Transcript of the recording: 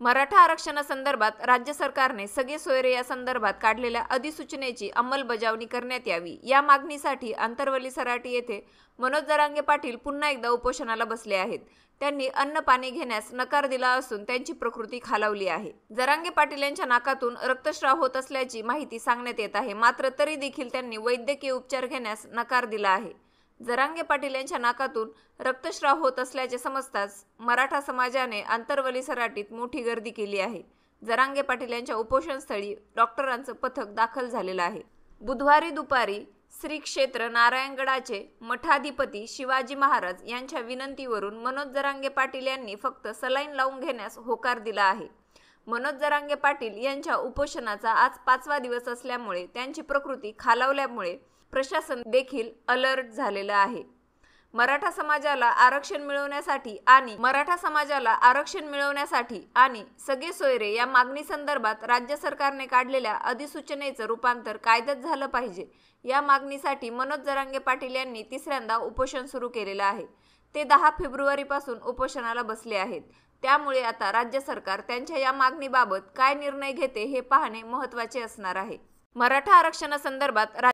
मराठा आरक्षणासंदर्भात राज्य सरकारने सगळे सोयरे या संदर्भात काढलेल्या अधिसूचनेची अंमलबजावणी करण्यात यावी या मागणीसाठी आंतरवली सराटी येथे मनोज जरांगे पाटील पुन्हा एकदा उपोषणाला बसले आहेत। त्यांनी अन्न पाणी घेण्यास नकार दिला असून त्यांची प्रकृती खालावली आहे। जरांगे पाटील यांच्या नाकातून रक्तस्राव होत असल्याची माहिती सांगण्यात येत आहे, मात्र तरी देखील त्यांनी वैद्यकीय उपचार घेण्यास नकार दिला आहे। जरांगे पाटील यांच्या नाकातून रक्तस्राव होत असल्याचे समजताच मराठा समाजाने आंतरवली सराटीत मोठी गर्दी केली आहे। जरांगे पाटील यांच्या उपोषणस्थळी डॉक्टरांचं पथक दाखल झालेलं आहे। बुधवारी दुपारी श्री क्षेत्र नारायणगडाचे मठाधिपती शिवाजी महाराज यांच्या विनंतीवरून मनोज जरांगे पाटील यांनी फक्त सलाईन लावून घेण्यास होकार दिला आहे। मनोज जरांगे पाटील यांच्या उपोषणाचा आज 5वा दिवस असल्यामुळे त्यांची प्रकृती खालावल्यामुळे प्रशासन देखील अलर्ट झालेलं आहे। मराठा समाजाला आरक्षण मिळवण्यासाठी आणि सगळे सोयरे या मागणी संदर्भात राज्य सरकारने काढलेल्या अधिसूचनेचं रूपांतर कायद्यात झालं पाहिजे या मागणीसाठी मनोज जरांगे पाटील यांनी तिसऱ्यांदा उपोषण सुरू केलेलं आहे। ते 10 फेब्रुवारीपासून उपोषणाला बसले आहेत। त्यामुळे आता राज्य सरकार त्यांच्या या मागणीबाबत काय निर्णय घेते हे पाहणे महत्त्वाचे असणार आहे। मराठा आरक्षणासंदर्भात